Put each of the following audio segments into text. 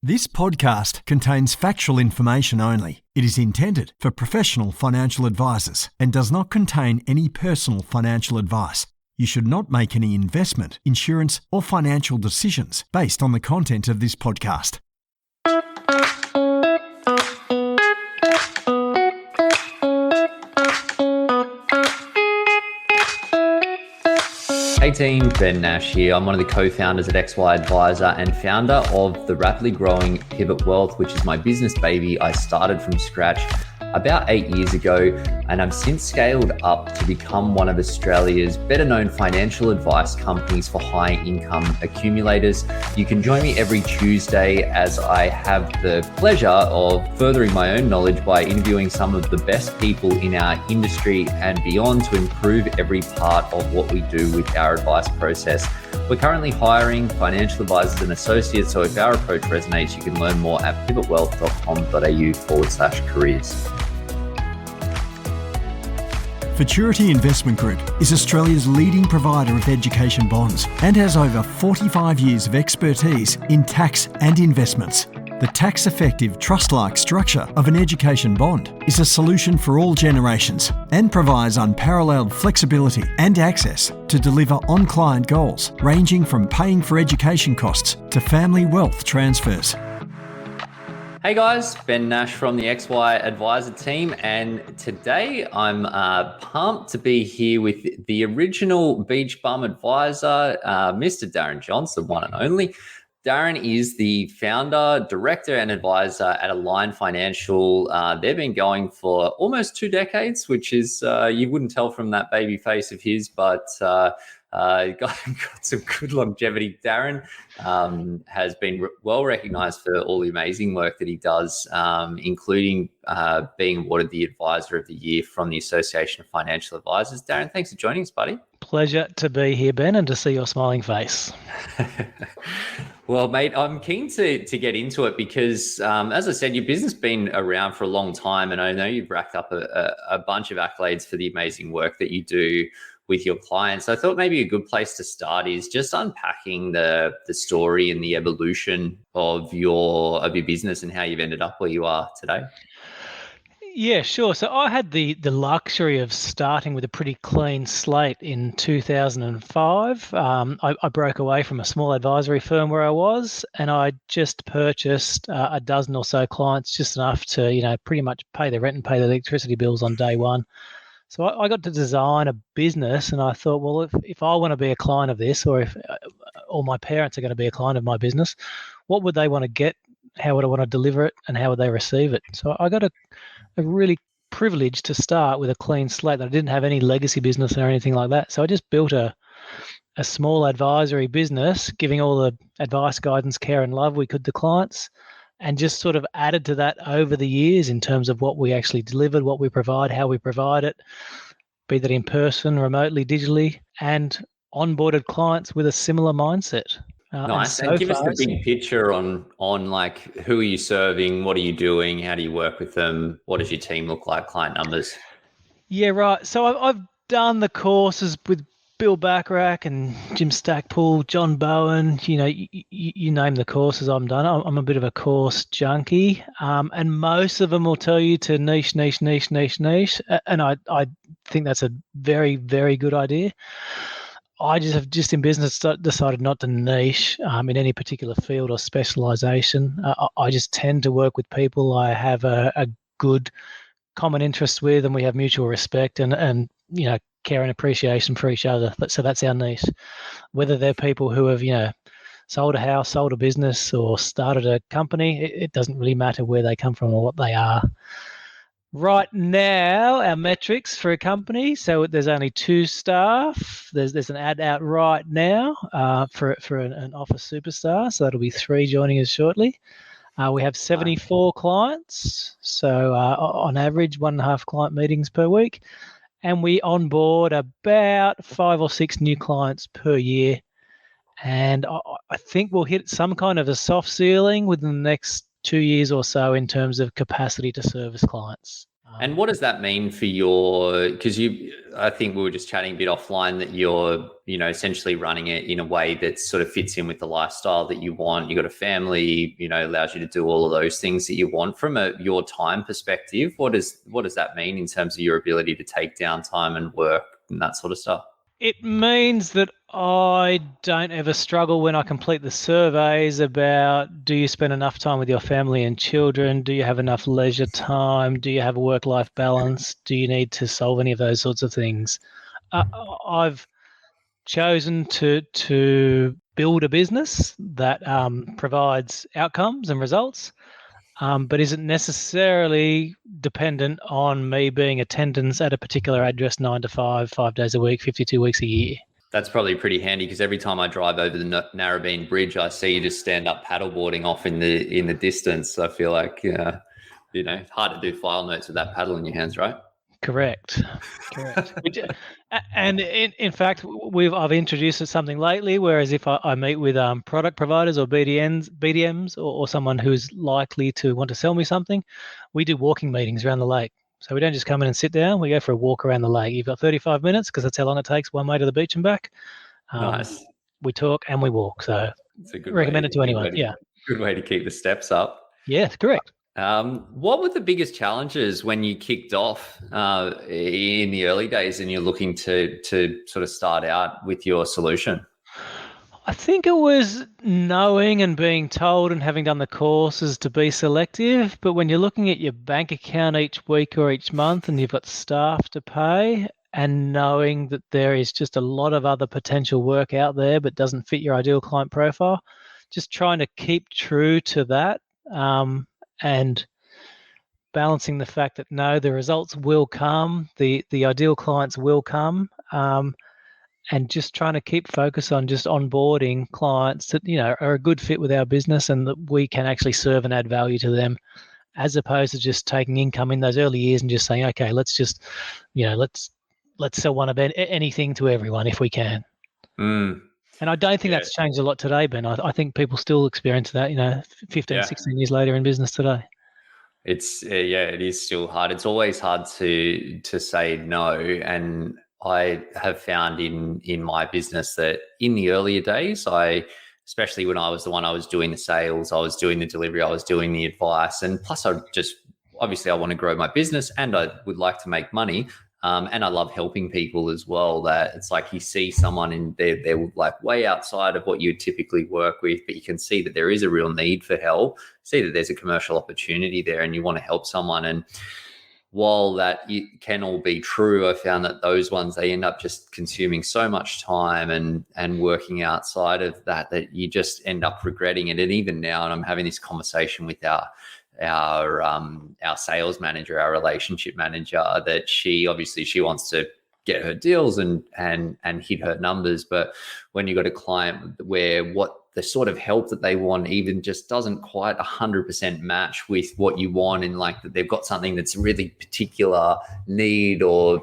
This podcast contains factual information only. It is intended for professional financial advisors and does not contain any personal financial advice. You should not make any investment, insurance, or financial decisions based on the content of this podcast. Hey team, Ben Nash here. I'm one of the co-founders at XY Advisor and founder of the rapidly growing Pivot Wealth, which is my business baby I started from scratch about 8 years ago, and I've since scaled up to become one of Australia's better known financial advice companies for high income accumulators. You can join me every Tuesday as I have the pleasure of furthering my own knowledge by interviewing some of the best people in our industry and beyond to improve every part of what we do with our advice process. We're currently hiring financial advisors and associates, so if our approach resonates, you can learn more at pivotwealth.com.au/careers. Futurity Investment Group is Australia's leading provider of education bonds and has over 45 years of expertise in tax and investments. The tax-effective trust-like structure of an education bond is a solution for all generations and provides unparalleled flexibility and access to deliver on client goals, ranging from paying for education costs to family wealth transfers. Hey guys, Ben Nash from the XY Advisor team, and today I'm pumped to be here with the original Beach Bum Advisor, Mr. Darren Johns, the one and only. Darren is the founder, director, and advisor at Align Financial. They've been going for almost 2 decades, which is, you wouldn't tell from that baby face of his, but got some good longevity. Darren has been well recognized for all the amazing work that he does, including being awarded the Advisor of the Year from the Association of Financial Advisors. Darren, thanks for joining us, buddy. Pleasure to be here, Ben, and to see your smiling face. Well, mate, I'm keen to get into it because, as I said, your business has been around for a long time, and I know you've racked up a bunch of accolades for the amazing work that you do with your clients. I thought maybe a good place to start is just unpacking the story and the evolution of your business and how you've ended up where you are today. Yeah, sure. So I had the luxury of starting with a pretty clean slate in 2005. I broke away from a small advisory firm where I was, and I just purchased a dozen or so clients, just enough to, pretty much pay the rent and pay the electricity bills on day one. So I got to design a business, and I thought, well, if I want to be a client of this, or if my parents are going to be a client of my business, what would they want to get? How would I want to deliver it, and how would they receive it? So I got a really privileged to start with a clean slate. I didn't have any legacy business or anything like that. So I just built a small advisory business, giving all the advice, guidance, care, and love we could to clients, and just sort of added to that over the years in terms of what we actually delivered, what we provide, how we provide it, be that in person, remotely, digitally, and onboarded clients with a similar mindset. Nice. And give us the big picture on like, who are you serving? What are you doing? How do you work with them? What does your team look like? Client numbers? Yeah, right. So I've done the courses with Bill Backrack and Jim Stackpool, John Bowen, you name the courses I'm done. I'm a bit of a course junkie, and most of them will tell you to niche, and I think that's a very, very good idea. I just in business decided not to niche in any particular field or specialization. I just tend to work with people I have a good common interest with, and we have mutual respect and care and appreciation for each other. So that's our niche. Whether they're people who have sold a house, sold a business, or started a company, it doesn't really matter where they come from or what they are. Right now, our metrics for a company, so there's only 2 staff. There's an ad out right now for an office superstar, so that'll be 3 joining us shortly. We have 74 clients, so on average, 1.5 client meetings per week, and we onboard about 5 or 6 new clients per year. And I think we'll hit some kind of a soft ceiling within the next 2 years or so in terms of capacity to service clients. And what does that mean for because I think we were just chatting a bit offline that you're, essentially running it in a way that sort of fits in with the lifestyle that you want. You got a family, allows you to do all of those things that you want from your time perspective. What does that mean in terms of your ability to take downtime and work and that sort of stuff? It means that I don't ever struggle when I complete the surveys about, do you spend enough time with your family and children? Do you have enough leisure time? Do you have a work-life balance? Do you need to solve any of those sorts of things? I've chosen to build a business that provides outcomes and results, but isn't necessarily dependent on me being attendance at a particular address 9 to 5, 5 days a week, 52 weeks a year. That's probably pretty handy because every time I drive over the Narrabeen Bridge, I see you just stand up paddleboarding off in the distance. I feel like, hard to do file notes with that paddle in your hands, right? Correct. And in fact, I've introduced something lately, whereas if I meet with product providers or BDMs or someone who's likely to want to sell me something, we do walking meetings around the lake. So we don't just come in and sit down, we go for a walk around the lake. You've got 35 minutes because that's how long it takes one way to the beach and back. Nice. We talk and we walk. So it's a good recommend it to anyone. Good way to keep the steps up. Yeah, correct. What were the biggest challenges when you kicked off in the early days and you're looking to sort of start out with your solution? I think it was knowing and being told and having done the courses to be selective. But when you're looking at your bank account each week or each month and you've got staff to pay, and knowing that there is just a lot of other potential work out there but doesn't fit your ideal client profile, just trying to keep true to that. And balancing the fact that no, the results will come, the ideal clients will come, and just trying to keep focus on just onboarding clients that are a good fit with our business and that we can actually serve and add value to them, as opposed to just taking income in those early years and just saying, okay, let's just let's sell one of anything to everyone if we can. And I don't think that's changed a lot today, Ben. I think people still experience that, 15, 16 years later in business today. It is still hard. It's always hard to say no. And I have found in my business that in the earlier days, especially when I was the one I was doing the sales, I was doing the delivery, I was doing the advice. And plus obviously I want to grow my business and I would like to make money. And I love helping people as well. That it's like you see someone in they're like way outside of what you typically work with, but you can see that there is a real need for help. See that there's a commercial opportunity there, and you want to help someone. And while that can all be true, I found that those ones, they end up just consuming so much time and working outside of that you just end up regretting it. And even now, and I'm having this conversation with our sales manager, our relationship manager, that she wants to get her deals and hit her numbers. But when you got a client where what the sort of help that they want even just doesn't quite 100% match with what you want, and like that they've got something that's really particular need or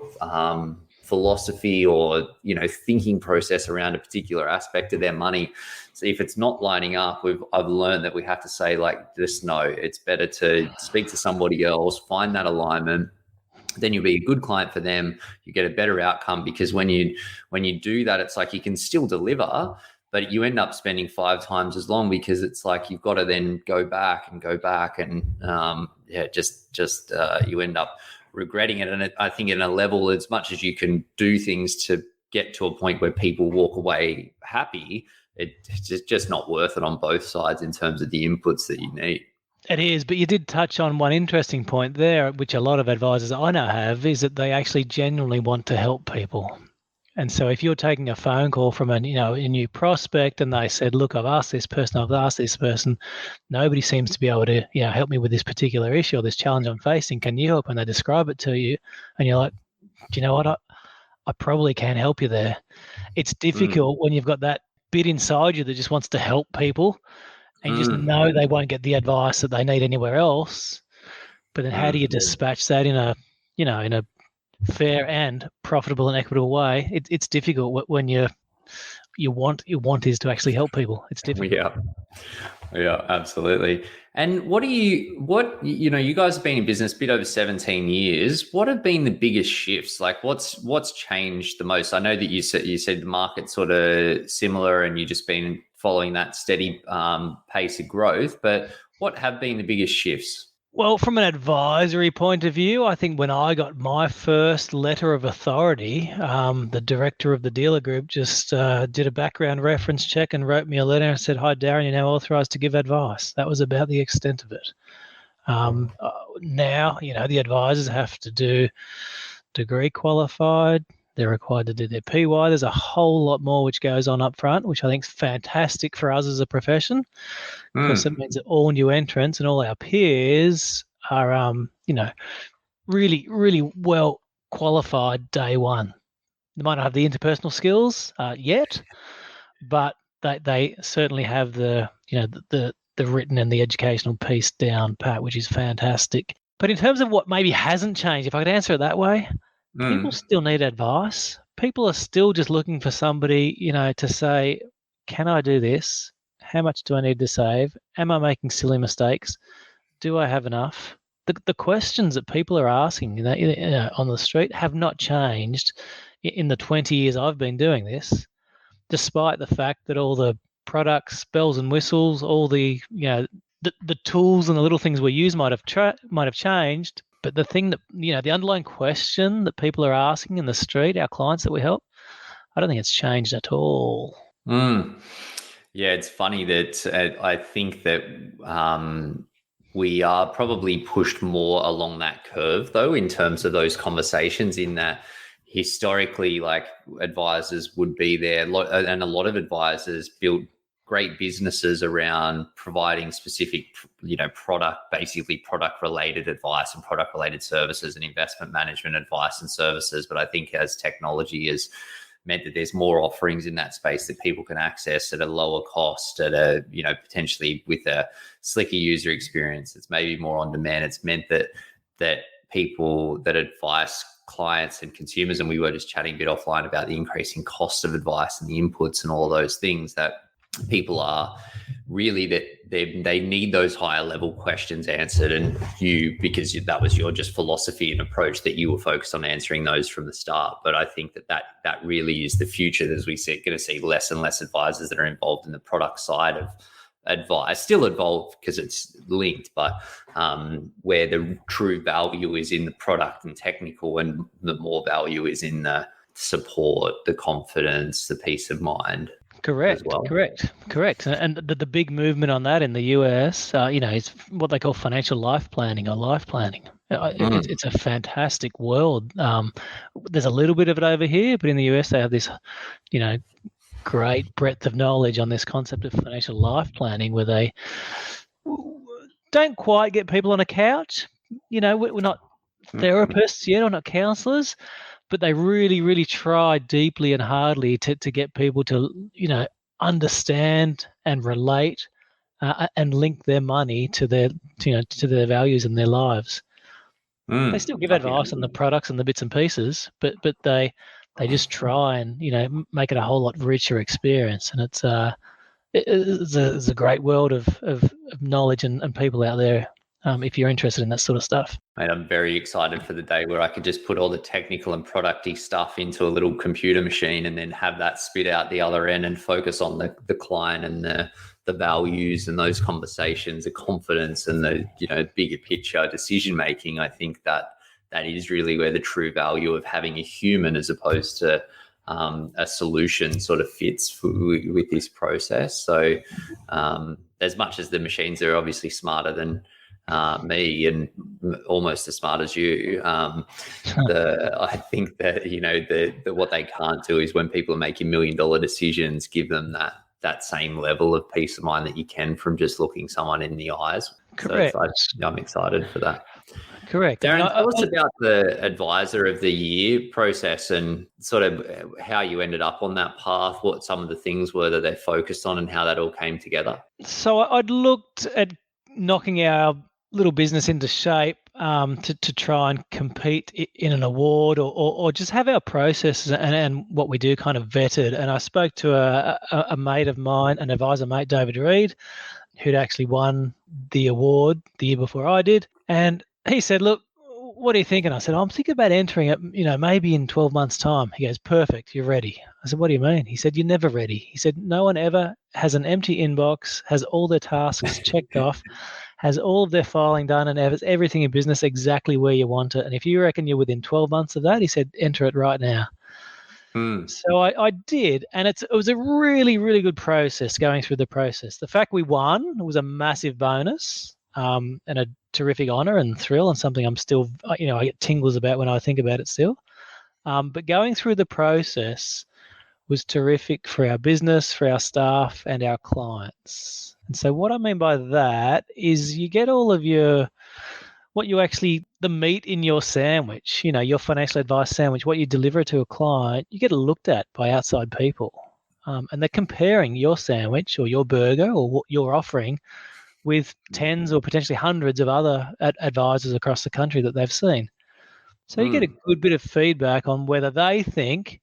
philosophy or thinking process around a particular aspect of their money. So if it's not lining up, I've learned that we have to say just no. It's better to speak to somebody else, find that alignment. Then you'll be a good client for them. You get a better outcome, because when you do that, it's like you can still deliver, but you end up spending 5 times as long, because it's like you've got to then go back and you end up regretting it. And I think in a level, as much as you can do things to get to a point where people walk away happy, it's just not worth it on both sides in terms of the inputs that you need. It is, but you did touch on one interesting point there, which a lot of advisors I know have, is that they actually genuinely want to help people. And so if you're taking a phone call from a new prospect and they said, look, I've asked this person, nobody seems to be able to help me with this particular issue or this challenge I'm facing, can you help? And they describe it to you and you're like, do you know what, I probably can help you there. It's difficult when you've got that bit inside you that just wants to help people and you just know they won't get the advice that they need anywhere else. But then how do you dispatch that in a fair and profitable and equitable way? It's difficult when your want is to actually help people. It's difficult. Yeah. Yeah, absolutely. And you guys have been in business a bit over 17 years. What have been the biggest shifts? Like what's changed the most? I know that you said the market's sort of similar and you've just been following that steady pace of growth, but what have been the biggest shifts? Well, from an advisory point of view, I think when I got my first letter of authority, the director of the dealer group just did a background reference check and wrote me a letter and said, "Hi, Darren, you're now authorized to give advice." That was about the extent of it. Now, the advisors have to do degree qualified. They're required to do their PY. There's a whole lot more which goes on up front, which I think is fantastic for us as a profession, because it means that all new entrants and all our peers are, really, really well qualified day one. They might not have the interpersonal skills yet, but they certainly have the written and the educational piece down pat, which is fantastic. But in terms of what maybe hasn't changed, if I could answer it that way, people still need advice. People are still just looking for somebody, to say, can I do this? How much do I need to save? Am I making silly mistakes? Do I have enough? The questions that people are asking on the street have not changed in the 20 years I've been doing this, despite the fact that all the products, bells and whistles, all the the tools and the little things we use might have changed. But the thing that the underlying question that people are asking in the street, our clients that we help, I don't think it's changed at all. Yeah, it's funny that I think that we are probably pushed more along that curve, though, in terms of those conversations, in that historically, like, advisors would be there, and a lot of advisors built great businesses around providing specific, product related advice and product related services and investment management advice and services. But I think as technology has meant that there's more offerings in that space that people can access at a lower cost, at a, potentially with a slicker user experience, it's maybe more on demand. It's meant that people that advise clients and consumers, and we were just chatting a bit offline about the increasing cost of advice and the inputs and all of those things, that people are really, that they need those higher level questions answered. And because that was your just philosophy and approach, that you were focused on answering those from the start. But I think that really is the future, as we see, going to see less and less advisors that are involved in the product side of advice, still involved because it's linked, but where the true value is in the product and technical, and the more value is in the support, the confidence, the peace of mind. Correct. And the big movement on that in the US, is what they call financial life planning or life planning. It's a fantastic world. There's a little bit of it over here, but in the US they have this, great breadth of knowledge on this concept of financial life planning, where they don't quite get people on a couch. We're not therapists yet, or not counselors, but they really, really try deeply and hardly to get people to, understand and relate and link their money to their, to their values and their lives. They still give advice on the products and the bits and pieces, but they just try and, make it a whole lot richer experience. And it's a great world of knowledge and people out there, if you're interested in that sort of stuff. Mate, I'm very excited for the day where I could just put all the technical and producty stuff into a little computer machine and then have that spit out the other end and focus on the client and the values and those conversations, the confidence and the, bigger picture decision making. I think that is really where the true value of having a human as opposed to a solution sort of fits with this process. So as much as the machines are obviously smarter than me and almost as smart as you, I think that what they can't do is, when people are making $1 million decisions, give them that same level of peace of mind that you can from just looking someone in the eyes. Correct. So I'm excited for that. Correct. Darren, tell us about the Advisor of the Year process and sort of how you ended up on that path, what some of the things were that they focused on and how that all came together. So I'd looked at knocking our little business into shape to try and compete in an award or just have our processes and what we do kind of vetted. And I spoke to a mate of mine, an advisor mate, David Reed, who'd actually won the award the year before I did. And he said, look, what are you thinking? I said, I'm thinking about entering it, maybe in 12 months' time. He goes, perfect, you're ready. I said, what do you mean? He said, you're never ready. He said, no one ever has an empty inbox, has all their tasks checked off, has all of their filing done, and has everything in business exactly where you want it. And if you reckon you're within 12 months of that, he said, enter it right now. So I did, and it was a really, really good process going through the process. The fact we won was a massive bonus, and a terrific honor and thrill, and something I'm still, I get tingles about when I think about it still. But going through the process was terrific for our business, for our staff, and our clients. And so what I mean by that is you get all of the meat in your sandwich, your financial advice sandwich, what you deliver to a client, you get it looked at by outside people. And they're comparing your sandwich or your burger or what you're offering with tens or potentially hundreds of other advisors across the country that they've seen. So you get a good bit of feedback on whether they think,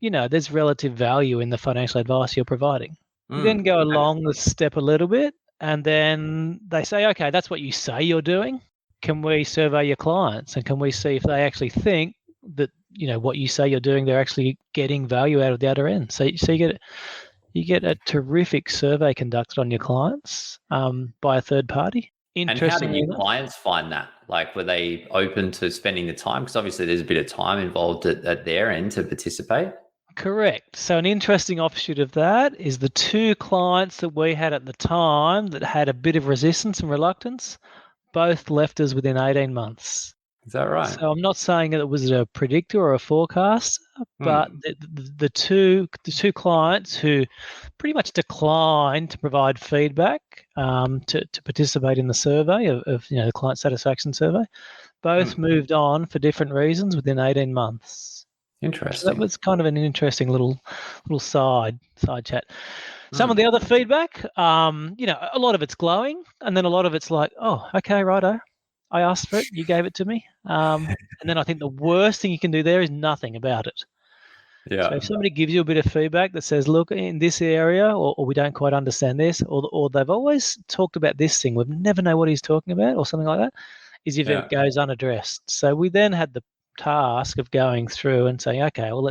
there's relative value in the financial advice you're providing. You then go along the step a little bit, and then they say, okay, that's what you say you're doing. Can we survey your clients, and can we see if they actually think that, what you say you're doing, they're actually getting value out of the other end? So you get a terrific survey conducted on your clients by a third party. And how did your clients find that? Like, were they open to spending the time? Because obviously there's a bit of time involved at their end to participate. Correct. So an interesting offshoot of that is the two clients that we had at the time that had a bit of resistance and reluctance, both left us within 18 months. Is that right? So I'm not saying that it was a predictor or a forecast, but the two clients who pretty much declined to provide feedback to participate in the survey of the client satisfaction survey, both moved on for different reasons within 18 months. Interesting. So that was kind of an interesting little side chat. Some of the other feedback, a lot of it's glowing, and then a lot of it's like, oh, okay, righto. I asked for it, you gave it to me. And then I think the worst thing you can do there is nothing about it. Yeah. So if somebody gives you a bit of feedback that says, look, in this area, or we don't quite understand this, or they've always talked about this thing, we've never know what he's talking about, or something like that, is if it goes unaddressed. So we then had the task of going through and saying, okay, well,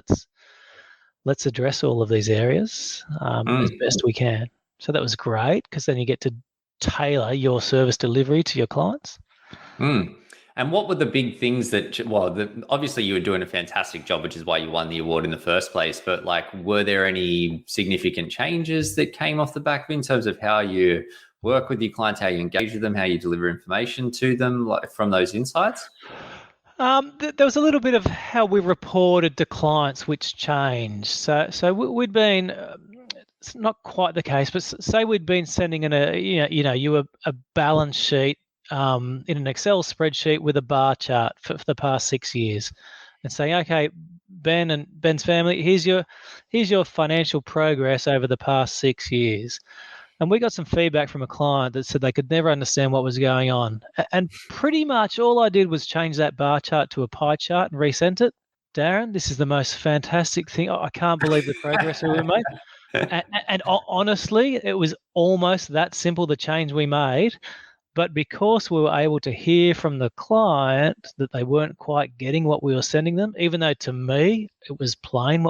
let's address all of these areas as best we can. So that was great, because then you get to tailor your service delivery to your clients. And what were the big things that, obviously you were doing a fantastic job, which is why you won the award in the first place, but were there any significant changes that came off the back of it in terms of how you work with your clients, how you engage with them, how you deliver information to them, from those insights? There was a little bit of how we reported to clients which changed. So we'd been, it's not quite the case, but say we'd been sending in a balance sheet in an Excel spreadsheet with a bar chart for the past 6 years, and saying, okay, Ben and Ben's family, here's your financial progress over the past 6 years. And we got some feedback from a client that said they could never understand what was going on. And pretty much all I did was change that bar chart to a pie chart and resent it. Darren, this is the most fantastic thing. I can't believe the progress we made. And honestly, it was almost that simple, the change we made. But because we were able to hear from the client that they weren't quite getting what we were sending them, even though to me it was plain,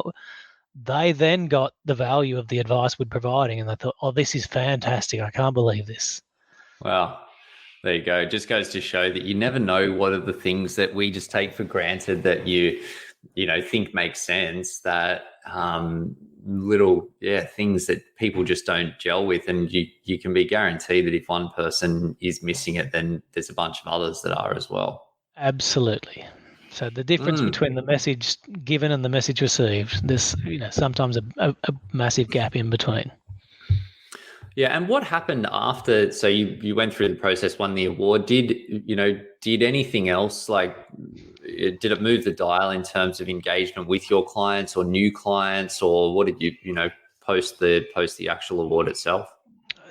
they then got the value of the advice we're providing, and they thought, oh, this is fantastic. I can't believe this. Wow. There you go. It just goes to show that you never know what are the things that we just take for granted that you think make sense, that little things that people just don't gel with, and you can be guaranteed that if one person is missing it, then there's a bunch of others that are as well. Absolutely. So the difference between the message given and the message received, there's sometimes a massive gap in between. Yeah, and what happened after? So you went through the process, won the award. Did anything else, did it move the dial in terms of engagement with your clients or new clients, or what did you post the actual award itself?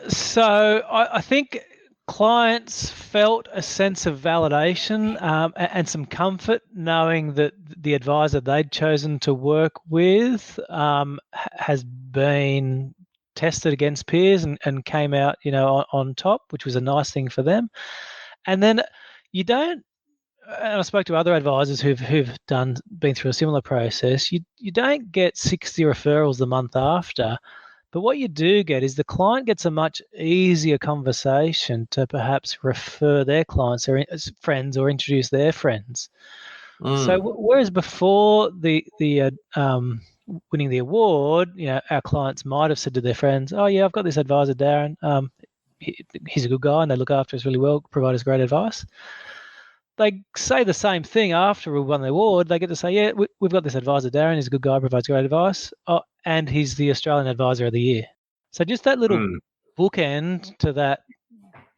So I think clients felt a sense of validation and some comfort knowing that the advisor they'd chosen to work with has been tested against peers and came out, on top, which was a nice thing for them. And then you don't. And I spoke to other advisors who've been through a similar process. You don't get 60 referrals the month after, but what you do get is the client gets a much easier conversation to perhaps refer their clients or friends or introduce their friends. So whereas before the winning the award, our clients might have said to their friends, "Oh yeah, I've got this advisor, Darren. He's a good guy, and they look after us really well, provide us great advice." They say the same thing after we won the award. They get to say, "Yeah, we've got this advisor, Darren. He's a good guy, provides great advice. Oh, and he's the Australian Advisor of the Year." So just that little bookend to that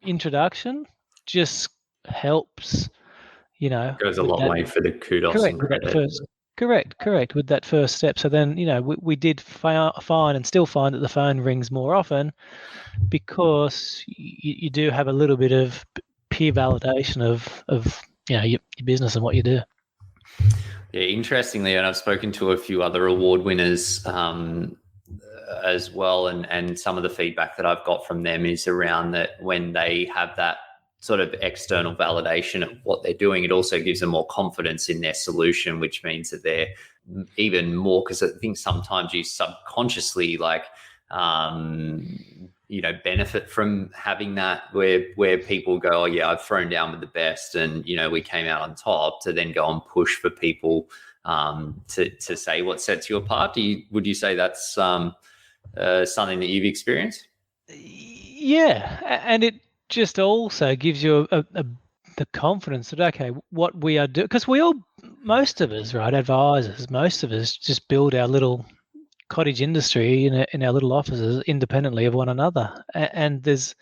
introduction just helps, Goes a long way for the kudos. Correct. With that first step. So then, we did find and still find that the phone rings more often because you do have a little bit of peer validation of your business and what you do. Yeah, interestingly, and I've spoken to a few other award winners as well, and some of the feedback that I've got from them is around that when they have that sort of external validation of what they're doing, it also gives them more confidence in their solution, which means that they're even more, because I think sometimes you subconsciously benefit from having that where people go, "Oh yeah, I've thrown down with the best and, we came out on top," to then go and push for people to say what sets you apart. Would you say that's something that you've experienced? Yeah, and it just also gives you the confidence that, okay, what we are doing, because most of us, right, advisors, most of us just build our little cottage industry in our little offices independently of one another, and there's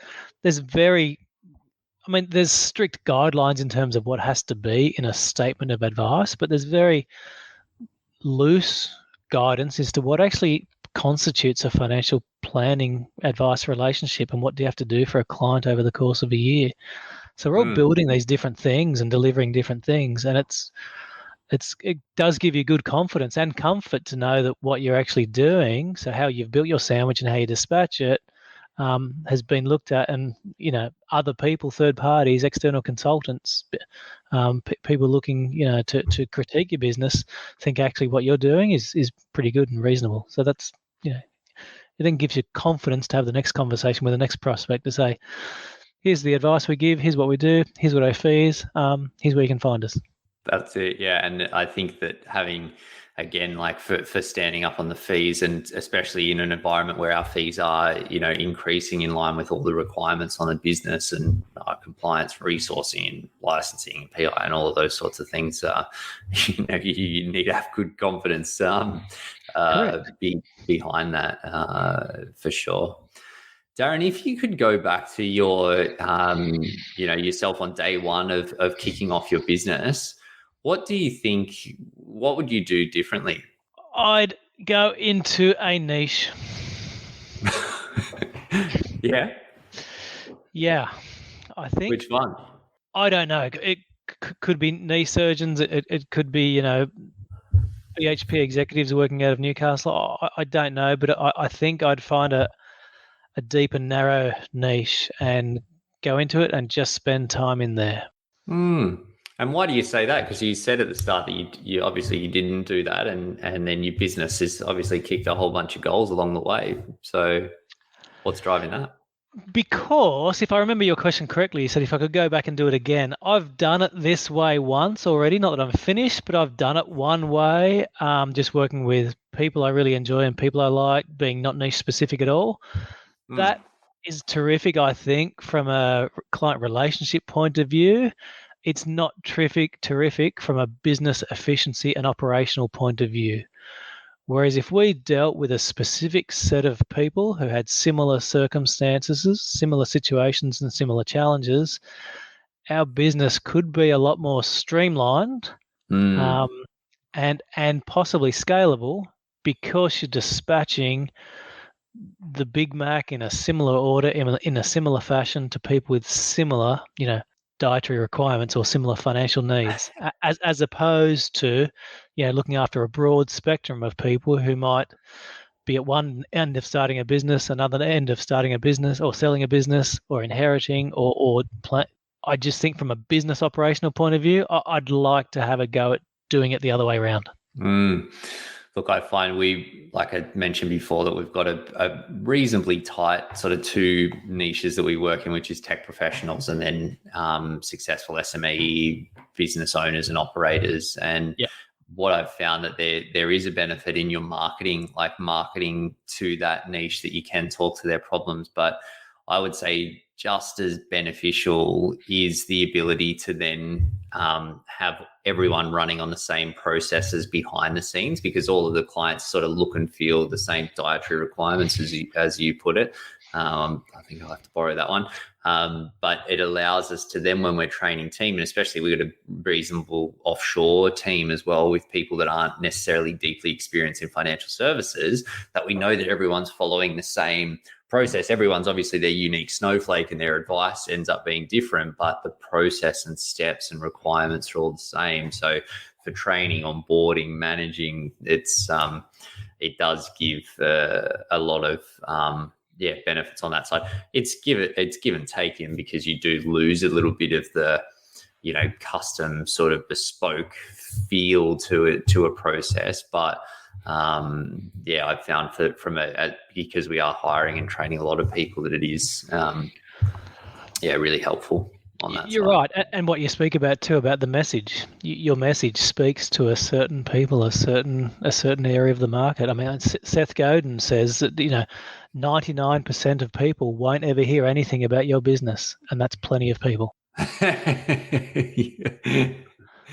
strict guidelines in terms of what has to be in a statement of advice, but there's very loose guidance as to what actually constitutes a financial planning advice relationship and what do you have to do for a client over the course of a year. So we're all building these different things and delivering different things, and it does give you good confidence and comfort to know that what you're actually doing, so how you've built your sandwich and how you dispatch it, has been looked at, and other people, third parties, external consultants, people looking to critique your business, think actually what you're doing is pretty good and reasonable. So that's it then gives you confidence to have the next conversation with the next prospect to say, "Here's the advice we give, here's what we do, here's what our fees, here's where you can find us." That's it, yeah. And I think that having, again, like for standing up on the fees, and especially in an environment where our fees are, increasing in line with all the requirements on the business and compliance, resourcing, and licensing, and PI, and all of those sorts of things, you need to have good confidence behind that, for sure. Darren, if you could go back to your, yourself on day one of kicking off your business, what do you think, what would you do differently? I'd go into a niche. Yeah? Yeah. I think. Which one? I don't know. It could be knee surgeons. It could be, BHP executives working out of Newcastle. I don't know, but I think I'd find a deep and narrow niche and go into it and just spend time in there. And why do you say that? Because you said at the start that you obviously you didn't do that, and then your business has obviously kicked a whole bunch of goals along the way. So what's driving that? Because if I remember your question correctly, you said if I could go back and do it again. I've done it this way once already. Not that I'm finished, but I've done it one way, just working with people I really enjoy and people I like, being not niche specific at all. That is terrific, I think, from a client relationship point of view. It's not terrific from a business efficiency and operational point of view. Whereas if we dealt with a specific set of people who had similar circumstances, similar situations and similar challenges, our business could be a lot more streamlined and possibly scalable, because you're dispatching the Big Mac in a similar order, in a similar fashion to people with similar, dietary requirements or similar financial needs, as opposed to, looking after a broad spectrum of people who might be at one end of starting a business, another end of starting a business, or selling a business, or inheriting, I just think from a business operational point of view, I'd like to have a go at doing it the other way around. Look, I find like I mentioned before, that we've got a reasonably tight sort of two niches that we work in, which is tech professionals and then successful SME business owners and operators. And what I've found that there is a benefit in your marketing, like marketing to that niche, that you can talk to their problems. But I would say just as beneficial is the ability to then have everyone running on the same processes behind the scenes, because all of the clients sort of look and feel the same dietary requirements, as you put it. I think I'll have to borrow that one. But it allows us to then, when we're training team, and especially we've got a reasonable offshore team as well, with people that aren't necessarily deeply experienced in financial services, that we know that everyone's following the same process. Everyone's obviously their unique snowflake and their advice ends up being different, but the process and steps and requirements are all the same. So for training, onboarding, managing, it does give a lot of benefits on that side. It's give and take in, because you do lose a little bit of the custom sort of bespoke feel to a process, but I've found because we are hiring and training a lot of people, that it is really helpful on that. You're side. right, and what you speak about too, about the message. Your message speaks to a certain people, a certain area of the market. I mean, Seth Godin says that 99% of people won't ever hear anything about your business, and that's plenty of people.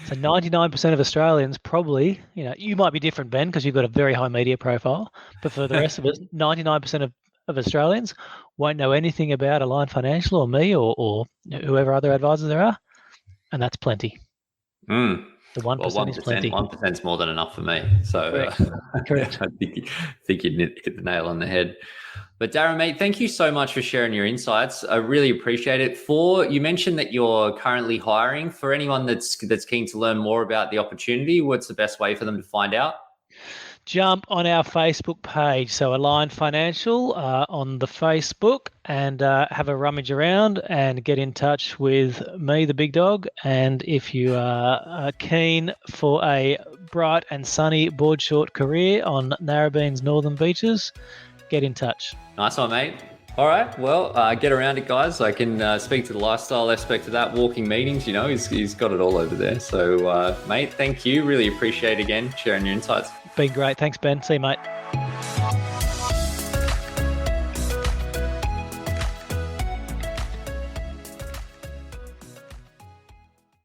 So 99% of Australians probably, you might be different, Ben, because you've got a very high media profile, but for the rest of us, 99% of Australians won't know anything about Align Financial or me or whoever other advisors there are, and that's plenty. The 1% is plenty. 1%'s more than enough for me. So Correct. I think you hit the nail on the head. But Darren, mate, thank you so much for sharing your insights. I really appreciate it. You mentioned that you're currently hiring. For anyone that's keen to learn more about the opportunity, what's the best way for them to find out? Jump on our Facebook page, so Align Financial on the Facebook, and have a rummage around and get in touch with me, the big dog. And if you are keen for a bright and sunny board short career on Narrabeen's northern beaches, get in touch. Nice one, mate. All right, well, get around it, guys. I can speak to the lifestyle aspect of that, walking meetings, he's got it all over there. So, mate, thank you. Really appreciate, again, sharing your insights. Been great. Thanks, Ben. See you, mate.